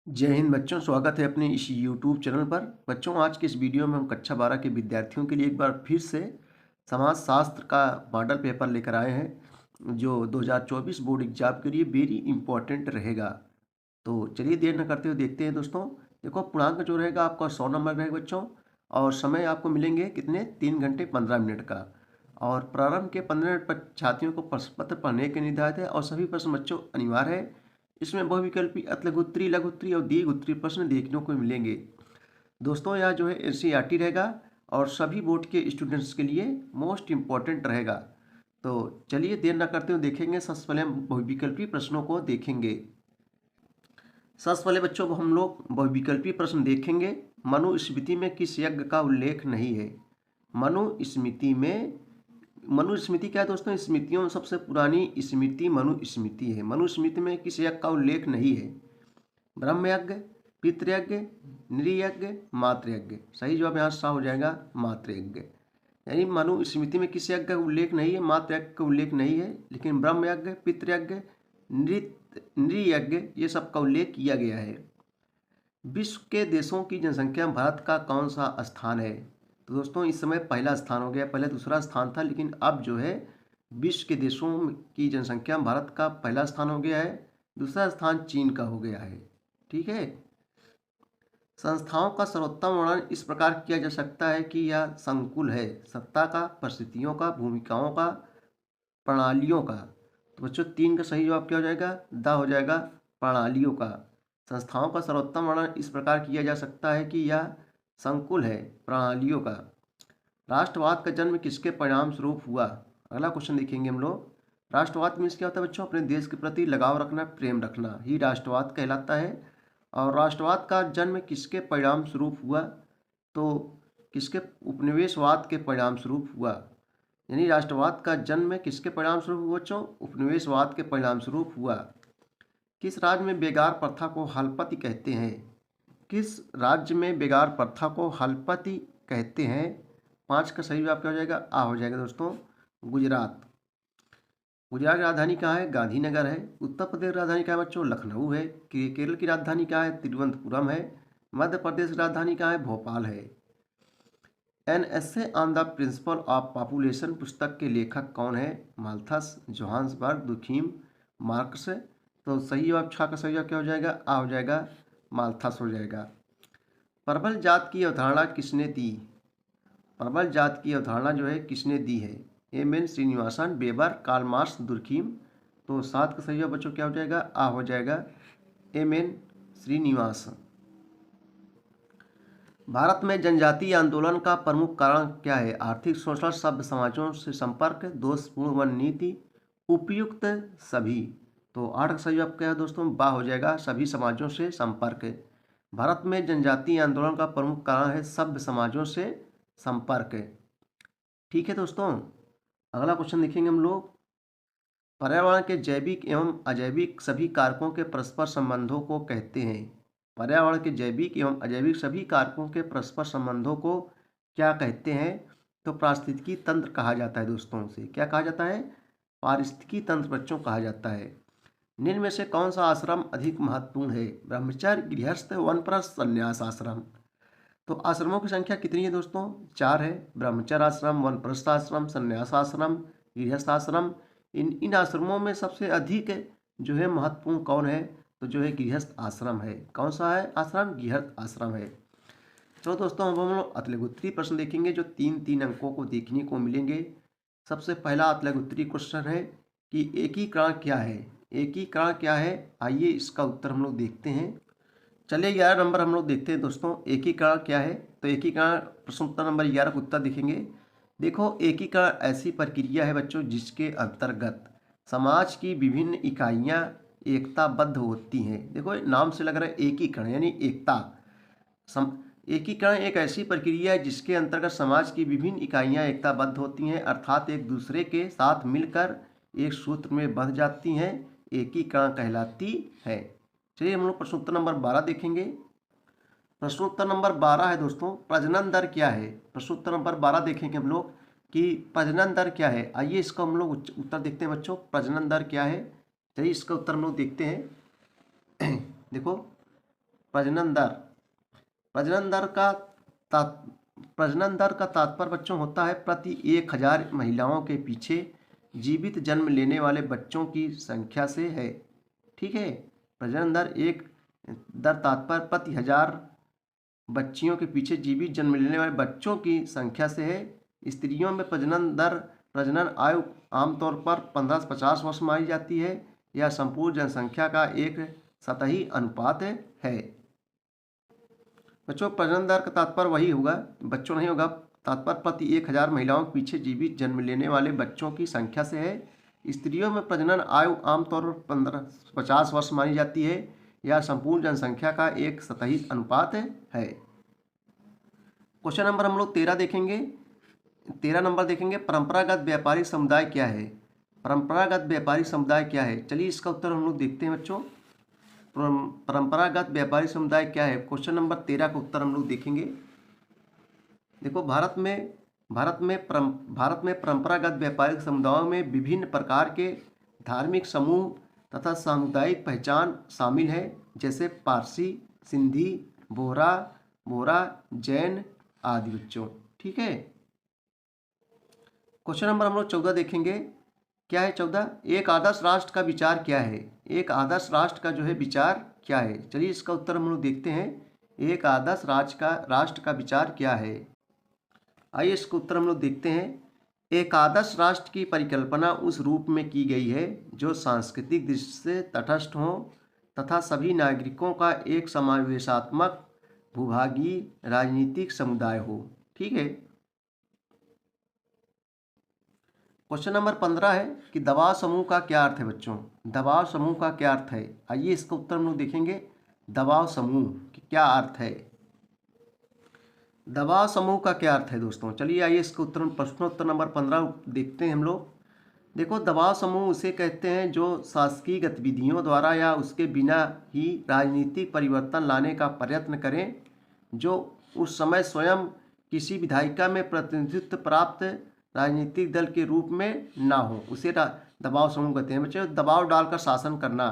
जय हिंद बच्चों, स्वागत है अपने इस यूट्यूब चैनल पर। बच्चों, आज के इस वीडियो में हम कक्षा 12 के विद्यार्थियों के लिए एक बार फिर से समाज शास्त्र का मॉडल पेपर लेकर आए हैं, जो 2024 बोर्ड एग्जाम के लिए वेरी इंपॉर्टेंट रहेगा। तो चलिए देर न करते हुए देखते हैं दोस्तों। देखो, पूर्णांक जो रहेगा आपका 100 नंबर रहेगा बच्चों, और समय आपको मिलेंगे कितने, 3 घंटे 15 मिनट का। और प्रारंभ के 15 मिनट पर छात्रियों को प्रश्न पत्र पढ़ने के निर्धारित है, और सभी प्रश्न बच्चों अनिवार्य है। इसमें बहुविकल्पी, अतिलघु लघु उत्तरीय और दीर्घ उत्तरीय प्रश्न देखने को मिलेंगे दोस्तों। यह जो है एनसीईआरटी रहेगा और सभी बोर्ड के स्टूडेंट्स के लिए मोस्ट इम्पॉर्टेंट रहेगा। तो चलिए देर न करते हुए देखेंगे। सबसे पहले हम बहुविकल्पी प्रश्नों को देखेंगे। सबसे पहले बच्चों को हम लोग बहुविकल्पी प्रश्न देखेंगे। मनुस्मृति में किस यज्ञ का उल्लेख नहीं है? मनुस्मृति क्या है दोस्तों? स्मृतियों में सबसे पुरानी स्मृति मनुस्मृति है। मनुस्मृति में किस यज्ञ का उल्लेख नहीं है? ब्रह्मयज्ञ, पितृयज्ञ, नृयज्ञ, मातृयज्ञ। सही जवाब यहाँ सा हो जाएगा मातृयज्ञ। यानी मनुस्मृति में किस यज्ञ का उल्लेख नहीं है? मातृयज्ञ का उल्लेख नहीं है, लेकिन ब्रह्मयज्ञ, पितृयज्ञ, नृयज्ञ ये सब का उल्लेख किया गया है। विश्व के देशों की जनसंख्या में भारत का कौन सा स्थान है? तो दोस्तों, इस समय पहला स्थान हो गया। पहले दूसरा स्थान था, लेकिन अब जो है विश्व के देशों की जनसंख्या में भारत का पहला स्थान हो गया है। दूसरा स्थान चीन का हो गया है। ठीक है। संस्थाओं का सर्वोत्तम वर्णन इस प्रकार किया जा सकता है कि यह संकुल है सत्ता का, परिस्थितियों का, भूमिकाओं का, प्रणालियों का। तो बच्चों, 3 का सही जवाब क्या हो जाएगा? द हो जाएगा, प्रणालियों का। संस्थाओं का सर्वोत्तम वर्णन इस प्रकार किया जा सकता है कि यह संकुल है प्रणालियों का। राष्ट्रवाद का जन्म किसके परिणाम स्वरूप हुआ? अगला क्वेश्चन देखेंगे हम लोग। राष्ट्रवाद मीन्स क्या होता है बच्चों? अपने देश के प्रति लगाव रखना, प्रेम रखना ही राष्ट्रवाद कहलाता है। और राष्ट्रवाद का जन्म किसके परिणाम स्वरूप हुआ? तो किसके? उपनिवेशवाद के परिणाम स्वरूप हुआ। यानी राष्ट्रवाद का जन्म किसके परिणाम स्वरूप हुआ बच्चों? उपनिवेशवाद के परिणाम स्वरूप हुआ। किस राज्य में बेगार प्रथा को हलपति कहते हैं? किस राज्य में बेगार प्रथा को हलपति कहते हैं? 5 का सही जवाब क्या हो जाएगा? आ हो जाएगा दोस्तों, गुजरात। गुजरात की राजधानी कहाँ है? गांधीनगर है। उत्तर प्रदेश की राजधानी कहाँ है बच्चों? लखनऊ है। केरल की राजधानी कहाँ है? तिरुवनंतपुरम है। मध्य प्रदेश की राजधानी कहाँ है? भोपाल है। An essay on the principle of population पुस्तक के लेखक कौन है? Malthus, Johannesburg, Durkheim, Marx. तो सही जवाब 6 का सही जवाब क्या हो जाएगा? आ हो जाएगा, माल्थस हो जाएगा। प्रबल जात की अवधारणा किसने दी? प्रबल जात की अवधारणा जो है किसने दी है? M N. Srinivasan, Weber, Karl Marx, Durkheim. तो 7 का सही जवाब बच्चों क्या हो जाएगा? आ हो जाएगा, एम.एन. श्रीनिवासन। भारत में जनजातीय आंदोलन का प्रमुख कारण क्या है? आर्थिक शोषण, सभ्य समाजों से संपर्क, दोषपूर्ण वन नीति, उपयुक्त सभी। तो 8 का सही जवाब क्या है दोस्तों? बा हो जाएगा, सभी समाजों से संपर्क। भारत में जनजातीय आंदोलन का प्रमुख कारण है सभ्य समाजों से संपर्क। ठीक है दोस्तों, अगला क्वेश्चन देखेंगे हम लोग। पर्यावरण के जैविक एवं अजैविक सभी कारकों के परस्पर संबंधों को कहते हैं? पर्यावरण के जैविक एवं अजैविक सभी कारकों के परस्पर संबंधों को क्या कहते हैं? तो पारिस्थितिकी तंत्र कहा जाता है दोस्तों। से क्या कहा जाता है? पारिस्थितिकी तंत्र बच्चों कहा जाता है। निम्न में से कौन सा आश्रम अधिक महत्वपूर्ण है? ब्रह्मचर्य, गृहस्थ, वानप्रस्थ, संन्यास आश्रम। तो आश्रमों की संख्या कितनी है दोस्तों? 4 है। ब्रह्मचर्य आश्रम, वानप्रस्थ आश्रम, संन्यास आश्रम, गृहस्थ आश्रम। इन आश्रमों में सबसे अधिक जो है महत्वपूर्ण कौन है? तो जो है गृहस्थ आश्रम है। कौन सा है आश्रम? गृहस्थ आश्रम है। तो दोस्तों, अब हम लोग अतिलघुत्तरीय प्रश्न देखेंगे, जो 3-3 अंकों को देखने को मिलेंगे। सबसे पहला अतिलघुत्तरीय क्वेश्चन है कि एकीकरण क्या है? एकीकरण क्या है? आइए इसका उत्तर हम लोग देखते हैं। चलिए 11 नंबर हम लोग देखते हैं दोस्तों, एकीकरण क्या है। तो एकीकरण प्रश्न उत्तर नंबर 11 का उत्तर देखेंगे। देखो, एकीकरण ऐसी प्रक्रिया है बच्चों जिसके अंतर्गत समाज की विभिन्न इकाइयां एकताबद्ध होती हैं। देखो, नाम से लग रहा है एकीकरण यानी एकता। एकीकरण एक ऐसी प्रक्रिया है जिसके अंतर्गत समाज की विभिन्न इकाइयां एकताबद्ध होती हैं, अर्थात एक दूसरे के साथ मिलकर एक सूत्र में बंध जाती हैं। एकीकरण कहलाती है। चलिए हम लोग प्रश्नोत्तर नंबर 12 देखेंगे। प्रश्नोत्तर नंबर 12 है दोस्तों, प्रजनन दर क्या है? प्रश्नोत्तर नंबर 12 देखेंगे हम लोग कि प्रजनन दर क्या है। आइए इसका हम लोग उत्तर देखते हैं बच्चों, प्रजनन दर क्या है। चलिए इसका उत्तर हम लोग देखते हैं। देखो, प्रजनन दर। प्रजनन दर का तात प्रजनन दर का तात्पर्य बच्चों होता है प्रति 1000 महिलाओं के पीछे जीवित जन्म लेने वाले बच्चों की संख्या से है। ठीक है, प्रजनन दर एक दर तात्पर्य प्रति 1000 बच्चियों के पीछे जीवित जन्म लेने वाले बच्चों की संख्या से है। स्त्रियों में प्रजनन दर प्रजनन आयु आमतौर पर 15 से 50 वर्ष मानी जाती है। यह संपूर्ण जनसंख्या का एक सतही अनुपात है। बच्चों प्रजनन दर का तात्पर्य वही होगा, बच्चों नहीं होगा, तात्पर्य प्रति 1000 महिलाओं के पीछे जीवित जन्म लेने वाले बच्चों की संख्या से है। स्त्रियों में प्रजनन आयु आमतौर पर 15 से 50 वर्ष मानी जाती है। यह संपूर्ण जनसंख्या का एक सतही अनुपात है। क्वेश्चन नंबर हम लोग 13 देखेंगे। 13 नंबर देखेंगे, परंपरागत व्यापारिक समुदाय क्या है। परंपरागत व्यापारिक समुदाय क्या है, चलिए इसका उत्तर हम लोग देखते हैं बच्चों। परंपरागत व्यापारिक समुदाय क्या है, क्वेश्चन नंबर 13 का उत्तर हम लोग देखेंगे। देखो, भारत में परंपरागत व्यापारिक समुदायों में विभिन्न प्रकार के धार्मिक समूह तथा सामुदायिक पहचान शामिल है, जैसे पारसी, सिंधी, बोहरा, जैन आदि बच्चों। ठीक है, क्वेश्चन नंबर हम लोग 14 देखेंगे। क्या है 14, एक आदर्श राष्ट्र का विचार क्या है। एक आदर्श राष्ट्र का जो है विचार क्या है, चलिए इसका उत्तर हम लोग देखते हैं। एक आदर्श राष्ट्र का विचार क्या है, आइए इसका उत्तर हम लोग देखते हैं। एक आदर्श राष्ट्र की परिकल्पना उस रूप में की गई है जो सांस्कृतिक दृष्टि से तटस्थ हो तथा सभी नागरिकों का एक समावेशात्मक भूभागीय राजनीतिक समुदाय हो। ठीक है, क्वेश्चन नंबर 15 है कि दबाव समूह का क्या अर्थ है बच्चों। दबाव समूह का क्या अर्थ है, आइए इसका उत्तर हम लोग देखेंगे। दबाव समूह क्या अर्थ है, दबाव समूह का क्या अर्थ है दोस्तों, चलिए आइए इसका उत्तर प्रश्नोत्तर नंबर 15 देखते हैं हम लोग। देखो, दबाव समूह उसे कहते हैं जो शासकीय गतिविधियों द्वारा या उसके बिना ही राजनीतिक परिवर्तन लाने का प्रयत्न करें, जो उस समय स्वयं किसी विधायिका में प्रतिनिधित्व प्राप्त राजनीतिक दल के रूप में ना हो, उसे दबाव समूह कहते हैं। बच्चों, दबाव डालकर शासन करना।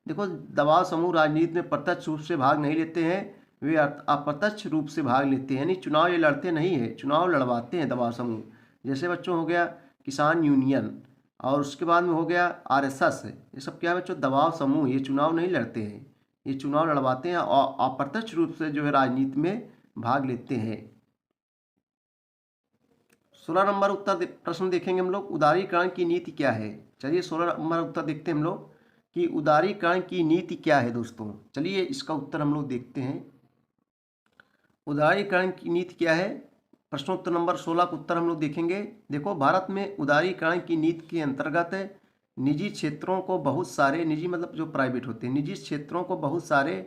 देखो, दबाव समूह राजनीति में प्रत्यक्ष रूप से भाग नहीं लेते हैं, वे अप्रत्यक्ष रूप से भाग लेते हैं, यानी चुनाव ये लड़ते नहीं है, चुनाव लड़वाते हैं दबाव समूह। जैसे बच्चों हो गया किसान यूनियन, और उसके बाद में हो गया आरएसएस, ये सब क्या है बच्चों, दबाव समूह। ये चुनाव नहीं लड़ते हैं, ये चुनाव लड़वाते हैं और अप्रत्यक्ष रूप से जो है राजनीति में भाग लेते हैं। 16 नंबर उत्तर प्रश्न देखेंगे हम लोग, उदारीकरण की नीति क्या है। चलिए 16 नंबर उत्तर देखते हैं हम लोग कि उदारीकरण की नीति क्या है दोस्तों। चलिए इसका उत्तर हम लोग देखते हैं। उदारीकरण की नीति क्या है, प्रश्नोत्तर नंबर 16 का उत्तर हम लोग देखेंगे। देखो, भारत में उदारीकरण की नीति के अंतर्गत निजी क्षेत्रों को बहुत सारे, निजी मतलब जो प्राइवेट होते हैं, निजी क्षेत्रों को बहुत सारे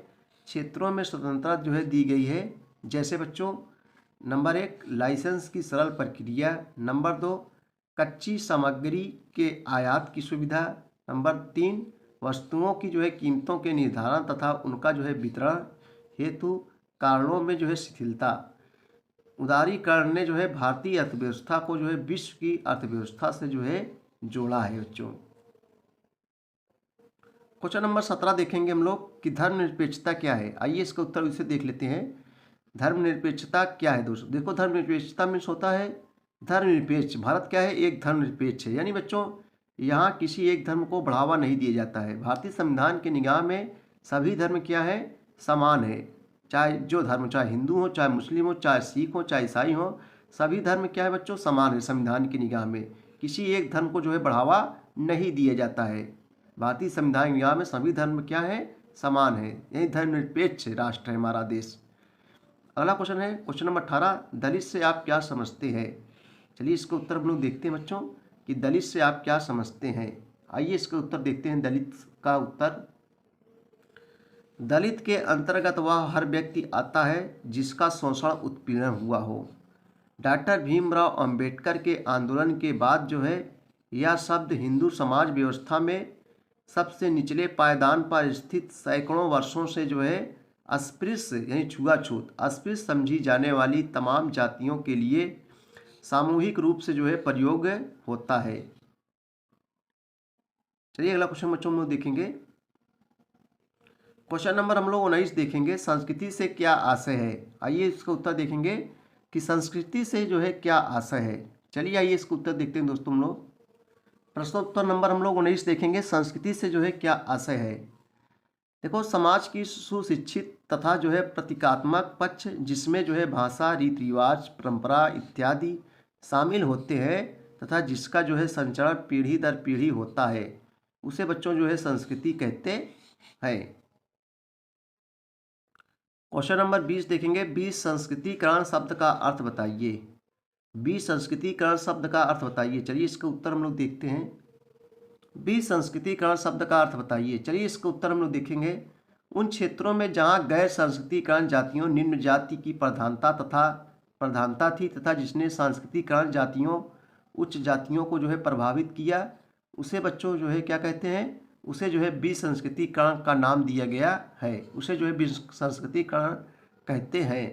क्षेत्रों में स्वतंत्रता जो है दी गई है। जैसे बच्चों, नंबर 1 लाइसेंस की सरल प्रक्रिया, नंबर 2 कच्ची सामग्री के आयात की सुविधा, नंबर 3 वस्तुओं की जो है कीमतों के निर्धारण तथा उनका जो है वितरण हेतु कारणों में जो है शिथिलता। उदारीकरण ने जो है भारतीय अर्थव्यवस्था को जो है विश्व की अर्थव्यवस्था से जो है जोड़ा है बच्चों। क्वेश्चन नंबर 17 देखेंगे हम लोग कि धर्मनिरपेक्षता क्या है। आइए इसका उत्तर इसे देख लेते हैं। धर्मनिरपेक्षता क्या है दोस्तों। देखो, धर्मनिरपेक्षता मीन्स होता है धर्मनिरपेक्ष। भारत क्या है, एक धर्मनिरपेक्ष है, यानी बच्चों यहाँ किसी एक धर्म को बढ़ावा नहीं दिया जाता है। भारतीय संविधान के निगाह में सभी धर्म क्या है, समान है। चाहे जो धर्म, चाहे हिंदू हो, चाहे मुस्लिम हो, चाहे सिख हो, चाहे ईसाई हो, सभी धर्म क्या है बच्चों, समान है। संविधान की निगाह में किसी एक धर्म को जो है बढ़ावा नहीं दिया जाता है। भारतीय संविधान की निगाह में सभी धर्म क्या है, समान है। यही धर्मनिरपेक्ष राष्ट्र है हमारा देश। अगला क्वेश्चन है क्वेश्चन नंबर 18, दलित से आप क्या समझते हैं। चलिए इसका उत्तर हम लोग देखते हैं बच्चों कि दलित से आप क्या समझते हैं। आइए इसका उत्तर देखते हैं। दलित का उत्तर, दलित के अंतर्गत वह हर व्यक्ति आता है जिसका शोषण उत्पीड़न हुआ हो। डॉक्टर भीमराव अंबेडकर के आंदोलन के बाद जो है यह शब्द हिंदू समाज व्यवस्था में सबसे निचले पायदान पर स्थित सैकड़ों वर्षों से जो है अस्पृश्य यानी छुआछूत अस्पृश्य समझी जाने वाली तमाम जातियों के लिए सामूहिक रूप से जो है प्रयोग होता है। चलिए अगला क्वेश्चन बच्चों हम लोग देखेंगे। क्वेश्चन नंबर हम लोग 19 देखेंगे, संस्कृति से क्या आशय है। आइए इसका उत्तर देखेंगे कि संस्कृति से जो है क्या आशय है। चलिए आइए इसका उत्तर देखते हैं दोस्तों हम लोग। प्रश्नोत्तर नंबर हम लोग 19 देखेंगे, संस्कृति से जो है क्या आशय है। देखो, समाज की सुशिक्षित तथा जो है प्रतीकात्मक पक्ष, जिसमें जो है भाषा, रीति रिवाज, परंपरा इत्यादि शामिल होते हैं तथा जिसका जो है संचरण पीढ़ी दर पीढ़ी होता है, उसे बच्चों जो है संस्कृति कहते हैं। क्वेश्चन नंबर 20 देखेंगे, विसंस्कृतिकरण शब्द का अर्थ बताइए। विसंस्कृतिकरण शब्द का अर्थ बताइए। चलिए इसका उत्तर हम लोग देखते हैं। विसंस्कृतिकरण शब्द का अर्थ बताइए। चलिए इसका उत्तर हम लोग देखेंगे, उन क्षेत्रों में जहाँ गैर संस्कृतिकरण जातियों, निम्न जाति की प्रधानता थी तथा जिसने सांस्कृतिकरण जातियों, उच्च जातियों को जो है प्रभावित किया, उसे बच्चों जो है क्या कहते हैं, उसे जो है विसंस्कृतिकरण का नाम दिया गया है। उसे जो है विसंस्कृतिकरण कहते हैं।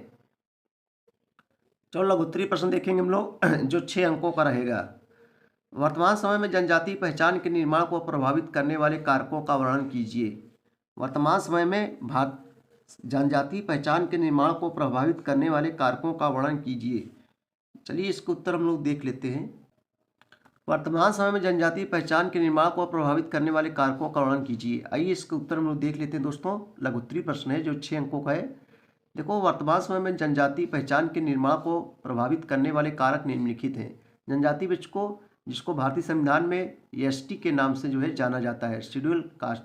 चलो लघुत्तरीय प्रश्न देखेंगे हम लोग, जो 6 अंकों का रहेगा। वर्तमान समय में जनजातीय पहचान के निर्माण को प्रभावित करने वाले कारकों का वर्णन कीजिए। वर्तमान समय में जनजातीय पहचान के निर्माण को प्रभावित करने वाले कारकों का वर्णन कीजिए। चलिए इसका उत्तर हम लोग देख लेते हैं। वर्तमान समय में जनजातीय पहचान के निर्माण को प्रभावित करने वाले कारकों का वर्णन कीजिए। आइए इसका उत्तर हम लोग देख लेते हैं दोस्तों। लघुत्तरीय प्रश्न है जो 6 अंकों का है। देखो, वर्तमान समय में जनजातीय पहचान के निर्माण को प्रभावित करने वाले कारक निम्नलिखित हैं। जनजाति बच्चों को, जिसको भारतीय संविधान में एसटी के नाम से जो है जाना जाता है, शेड्यूल कास्ट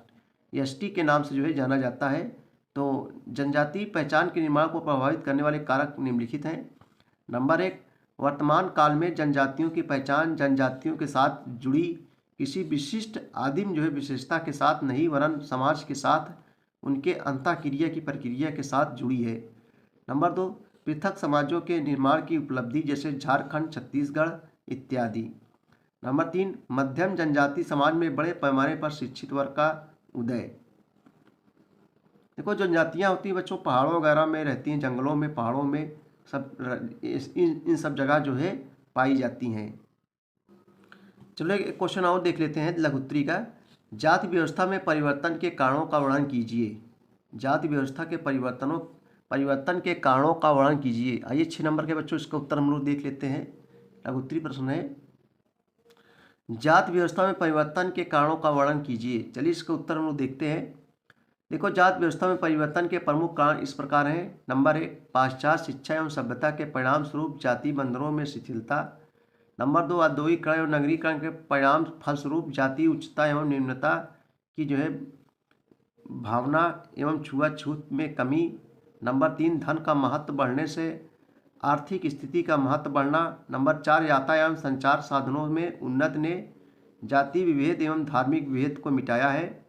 एसटी के नाम से जो है जाना जाता है। तो जनजातीय पहचान के निर्माण को प्रभावित करने वाले कारक निम्नलिखित हैं। नंबर 1, वर्तमान काल में जनजातियों की पहचान जनजातियों के साथ जुड़ी किसी विशिष्ट आदिम जो है विशेषता के साथ नहीं, वरन समाज के साथ उनके अंतःक्रिया की प्रक्रिया के साथ जुड़ी है। नंबर 2, पृथक समाजों के निर्माण की उपलब्धि, जैसे झारखंड, छत्तीसगढ़ इत्यादि। नंबर 3, मध्यम जनजाति समाज में बड़े पैमाने पर शिक्षित वर्ग का उदय। देखो, जनजातियाँ होती हैं बच्चों, पहाड़ों वगैरह में रहती हैं, जंगलों में, पहाड़ों में, सब इन सब जगह जो है पाई जाती हैं। चलो एक क्वेश्चन और देख लेते हैं लघुत्तरी का। जाति व्यवस्था में परिवर्तन के कारणों का वर्णन कीजिए। जाति व्यवस्था के परिवर्तन के कारणों का वर्णन कीजिए। आइए 6 नंबर के बच्चों इसका उत्तर हम लोग देख लेते हैं। लघुत्तरी प्रश्न है, जाति व्यवस्था में परिवर्तन के कारणों का वर्णन कीजिए। चलिए इसका उत्तर हम लोग देखते हैं। देखो, जाति व्यवस्था में परिवर्तन के प्रमुख कारण इस प्रकार हैं। नंबर 1, पाश्चात्य शिक्षा एवं सभ्यता के परिणाम स्वरूप जाति बंधनों में शिथिलता। नंबर 2, औद्योगिकरण एवं नगरीकरण के परिणाम फलस्वरूप जाति उच्चता एवं निम्नता की जो है भावना एवं छुआछूत में कमी। नंबर 3, धन का महत्व बढ़ने से आर्थिक स्थिति का महत्व बढ़ना। नंबर 4, यातायात एवं संचार साधनों में उन्नति ने जाति विभेद एवं धार्मिक विभेद को मिटाया है।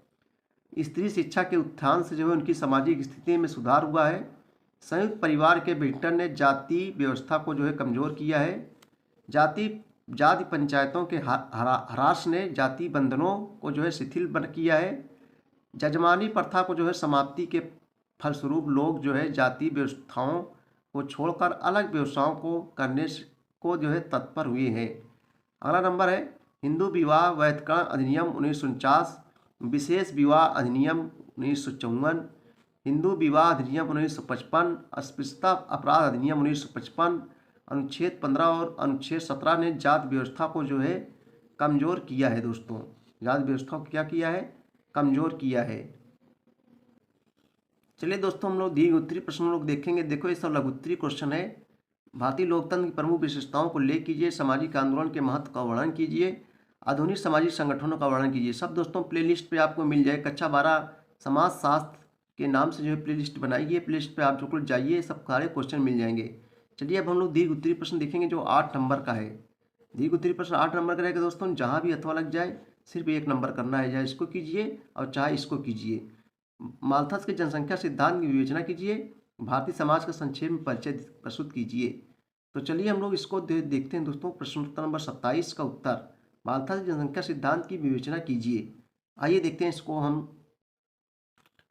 स्त्री शिक्षा के उत्थान से जो है उनकी सामाजिक स्थिति में सुधार हुआ है। संयुक्त परिवार के विघटन ने जाति व्यवस्था को जो है कमजोर किया है। जाति पंचायतों के ह्रास ने जाति बंधनों को जो है शिथिल किया है। जजमानी प्रथा को जो है समाप्ति के फलस्वरूप लोग जो है जाति व्यवस्थाओं को छोड़कर अलग व्यवसायों को करने को जो है तत्पर हुए हैं। अगला नंबर है, हिंदू विवाह वैधकरण अधिनियम 1949, विशेष विवाह अधिनियम 1954, हिंदू विवाह अधिनियम 1955, अस्पृश्यता अपराध अधिनियम 1955, अनुच्छेद 15 और अनुच्छेद 17 ने जाति व्यवस्था को जो है कमजोर किया है। दोस्तों, जाति व्यवस्था को क्या किया है, कमजोर किया है। चलिए दोस्तों, हम लोग दीर्घ उत्तरीय प्रश्न लोग देखेंगे। देखो, ये सब लघुत्तरीय क्वेश्चन है। भारतीय लोकतंत्र की प्रमुख विशेषताओं को ले कीजिए, सामाजिक आंदोलन के महत्व का वर्णन कीजिए, आधुनिक सामाजिक संगठनों का वर्णन कीजिए। सब दोस्तों प्लेलिस्ट पे आपको मिल जाए। कक्षा 12 समाज शास्त्र के नाम से जो है प्लेलिस्ट बनाई है, प्लेलिस्ट पे आप बिल्कुल जाइए, सब सारे क्वेश्चन मिल जाएंगे। चलिए अब हम लोग दीर्घ उत्तरीय प्रश्न देखेंगे जो 8 नंबर का है। दीर्घ उत्तरीय प्रश्न 8 नंबर का रहेगा दोस्तों। जहाँ भी अथवा लग जाए सिर्फ 1 नंबर करना है, चाहे इसको कीजिए और चाहे इसको कीजिए। माल्थस के जनसंख्या सिद्धांत की विवेचना कीजिए, भारतीय समाज का संक्षेप में परिचय प्रस्तुत कीजिए। तो चलिए हम लोग इसको देखते हैं दोस्तों। प्रश्न उत्तर नंबर 27 का उत्तर, माल्थस जनसंख्या सिद्धांत की विवेचना कीजिए। आइए देखते हैं इसको हम।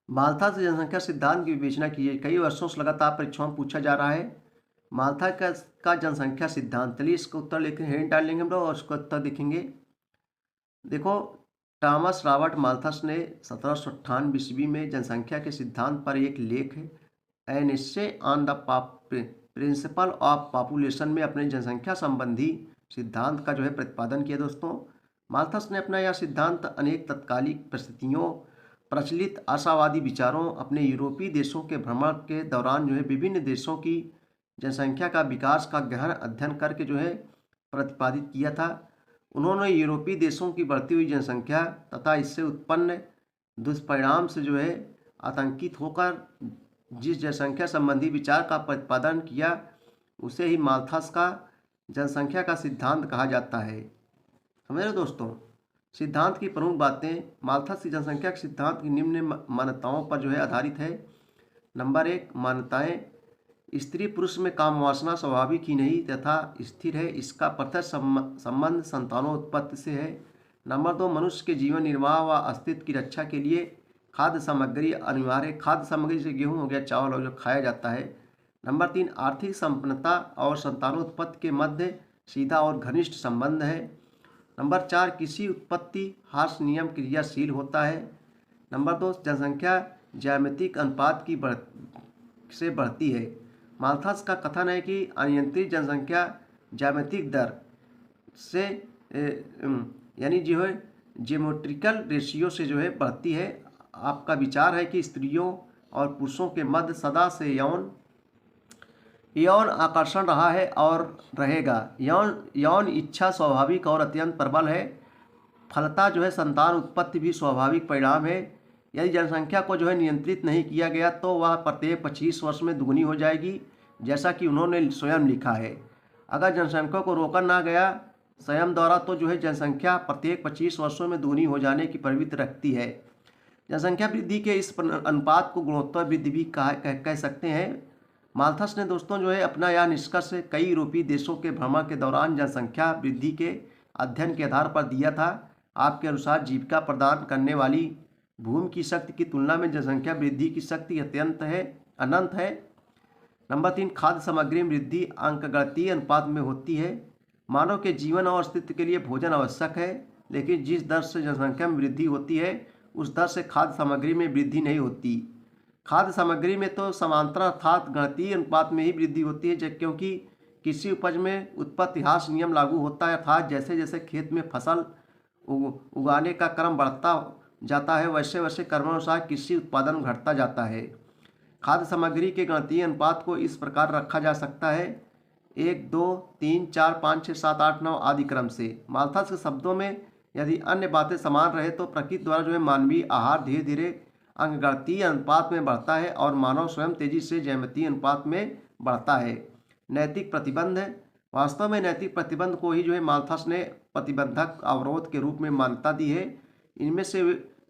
माल्थस जनसंख्या सिद्धांत की विवेचना कीजिए कई वर्षों से लगातार परीक्षाओं में पूछा जा रहा है। माल्थस का जनसंख्या सिद्धांत, चलिए इसका उत्तर लिखें, हेड डाल लेंगे हम लोग और उसका उत्तर देखेंगे। देखो, टॉमस रॉबर्ट माल्थस ने 1798 ईस्वी में जनसंख्या के सिद्धांत पर एक लेख an essay on the principle of population में अपने जनसंख्या संबंधी सिद्धांत का जो है प्रतिपादन किया। दोस्तों, माल्थस ने अपना यह सिद्धांत अनेक तत्कालिक परिस्थितियों, प्रचलित आशावादी विचारों, अपने यूरोपीय देशों के भ्रमण के दौरान जो है विभिन्न देशों की जनसंख्या का विकास का गहन अध्ययन करके जो है प्रतिपादित किया था। उन्होंने यूरोपीय देशों की बढ़ती हुई जनसंख्या तथा इससे उत्पन्न दुष्परिणाम से जो है आतंकित होकर जिस जनसंख्या संबंधी विचार का प्रतिपादन किया उसे ही माल्थस का जनसंख्या का सिद्धांत कहा जाता है। समझ रहे दोस्तों, सिद्धांत की प्रमुख बातें। माल्थस की जनसंख्या के सिद्धांत की निम्न मान्यताओं पर जो है आधारित है। नंबर 1, मान्यताएं। स्त्री पुरुष में काम वासना स्वाभाविक ही नहीं तथा स्थिर है, इसका प्रत्यक्ष संबंध संतानोत्पत्ति से है। नंबर 2, मनुष्य के जीवन निर्वाह व अस्तित्व की रक्षा के लिए खाद्य सामग्री अनिवार्य। खाद्य सामग्री से गेहूँ हो गया, चावल हो जो खाया जाता है। नंबर 3, आर्थिक संपन्नता और संतानोत्पत्ति के मध्य सीधा और घनिष्ठ संबंध है। नंबर 4, किसी उत्पत्ति हास नियम क्रियाशील होता है। नंबर 2, जनसंख्या ज्यामितिक अनुपात की से बढ़ती है। माल्थस का कथन है कि अनियंत्रित जनसंख्या ज्यामितिक दर से यानी जो है ज्योमेट्रिकल रेशियो से जो है बढ़ती है। आपका विचार है कि स्त्रियों और पुरुषों के मध्य सदा से यौन आकर्षण रहा है और रहेगा। यौन इच्छा स्वाभाविक और अत्यंत प्रबल है। फलता जो है संतान उत्पत्ति भी स्वाभाविक परिणाम है। यदि जनसंख्या को जो है नियंत्रित नहीं किया गया तो वह प्रत्येक 25 वर्ष में दुगनी हो जाएगी, जैसा कि उन्होंने स्वयं लिखा है। अगर जनसंख्या को रोका ना गया स्वयं द्वारा तो जो है जनसंख्या प्रत्येक 25 वर्षों में दुगनी हो जाने की प्रवृत्ति रखती है। जनसंख्या वृद्धि के इस अनुपात को गुणोत्तर वृद्धि भी कह सकते हैं। माल्थस ने दोस्तों जो है अपना यह निष्कर्ष कई यूरोपीय देशों के भ्रमण के दौरान जनसंख्या वृद्धि के अध्ययन के आधार पर दिया था। आपके अनुसार जीविका प्रदान करने वाली भूमि की शक्ति की तुलना में जनसंख्या वृद्धि की शक्ति अनंत है। नंबर 3, खाद्य सामग्री में वृद्धि अंकगणितीय अनुपात में होती है। मानव के जीवन और अस्तित्व के लिए भोजन आवश्यक है, लेकिन जिस दर से जनसंख्या में वृद्धि होती है उस दर से खाद्य सामग्री में वृद्धि नहीं होती। खाद्य सामग्री में तो समांतर अर्थात गणितीय अनुपात में ही वृद्धि होती है, क्योंकि किसी उपज में उत्पत्ति ह्रास नियम लागू होता है, अर्थात जैसे जैसे खेत में फसल उगाने का क्रम बढ़ता जाता है वैसे वैसे क्रमानुसार कृषि उत्पादन घटता जाता है। खाद्य सामग्री के गणितीय अनुपात को इस प्रकार रखा जा सकता है 1, 2, 3, 4, 5, 6, 7, 8, 9 आदि क्रम से। माल्थस के शब्दों में यदि अन्य बातें समान रहे तो प्रकृति द्वारा जो है मानवीय आहार धीरे धीरे अंकगणितीय अनुपात में बढ़ता है और मानव स्वयं तेजी से ज्यामितीय अनुपात में बढ़ता है। नैतिक प्रतिबंध है। वास्तव में नैतिक प्रतिबंध को ही जो है माल्थस ने प्रतिबंधक अवरोध के रूप में मान्यता दी है। इनमें से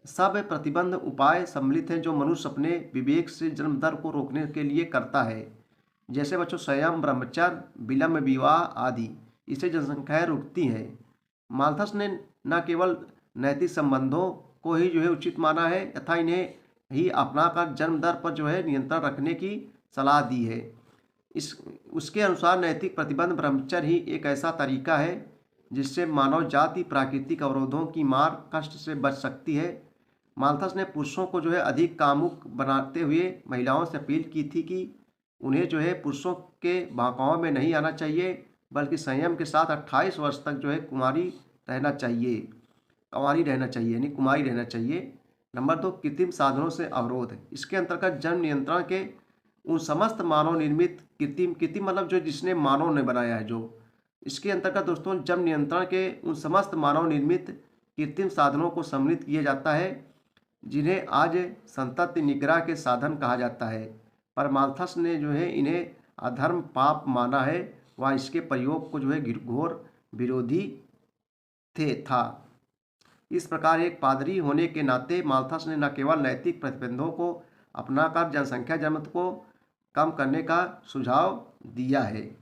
सब प्रतिबंध उपाय सम्मिलित हैं जो मनुष्य अपने विवेक से जन्म दर को रोकने के लिए करता है, जैसे बच्चों संयम, ब्रह्मचर्य, विलंब विवाह आदि। इससे जनसंख्याएं रुकती हैं। माल्थस ने न केवल नैतिक संबंधों को ही जो है उचित माना है तथा इन्हें ही अपनाकर जन्म दर पर जो है नियंत्रण रखने की सलाह दी है। उसके अनुसार नैतिक प्रतिबंध ब्रह्मचर्य ही एक ऐसा तरीका है जिससे मानव जाति प्राकृतिक अवरोधों की मार कष्ट से बच सकती है। माल्थस ने पुरुषों को जो है अधिक कामुक बनाते हुए महिलाओं से अपील की थी कि उन्हें जो है पुरुषों के बहकाव में नहीं आना चाहिए, बल्कि संयम के साथ 28 वर्ष तक जो है कुमारी रहना चाहिए यानी कुमारी रहना चाहिए। नंबर 2, कृत्रिम साधनों से अवरोध। इसके अंतर्गत जन्म नियंत्रण के उन समस्त मानव निर्मित कृत्रिम मतलब जो जिसने मानव ने बनाया है जो इसके अंतर्गत दोस्तों जन्म नियंत्रण के उन समस्त मानव निर्मित कृत्रिम साधनों को सम्मिलित किया जाता है जिन्हें आज संतति निग्रह के साधन कहा जाता है। पर माल्थस ने जो है इन्हें अधर्म पाप माना है। वह इसके प्रयोग को जो है घोर विरोधी था। इस प्रकार एक पादरी होने के नाते माल्थस ने न केवल नैतिक प्रतिबंधों को अपनाकर जनसंख्या जन्मत को कम करने का सुझाव दिया है।